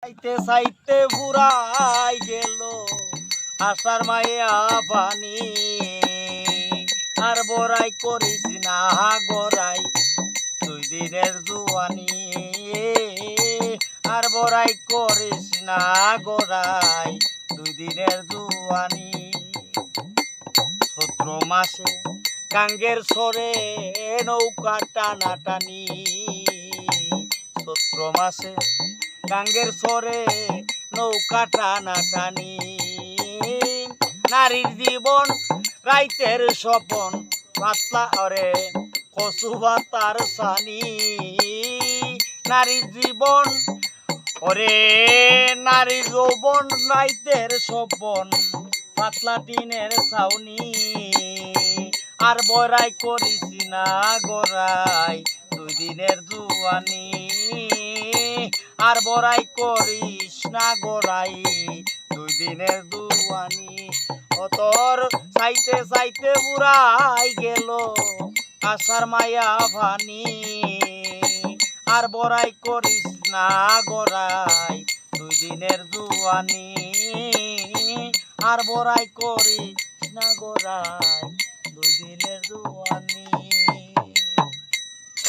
সাইতে সাইতে বুড়াই গেল আশার মায়া পানি আর বড়াই করিস না গড়াই 2 দিনের জুয়ানি আর বড়াই করিস না গড়াই 2 দিনের জুয়ানি চৈত্র মাসে গাঙ্গের সরে নৌকা টানাটানি চৈত্র মাসে গাঙ্গের সরে নৌকা টানাটানি নারীর জীবন রাইতের স্বপন পাতলা অরে কচু ভাতার সানি নারীর জীবন ওরে নারীর যৌবন রাইতের স্বপন পাতলা টিনের ছাউনি আর বড়াই করিস না গড়াই 2 দিনের জুয়ানি আর বড়াই করিস না গড়াই 2 দিনের জুয়ানি ও তোর চাইতে চাইতে বুড়াই গেল আশার মায়া ভানি আর বড়াই করিস না গড়াই 2 দিনের জুয়ানি আর বড়াই করিস না গড়াই 2 দিনের জুয়ানি।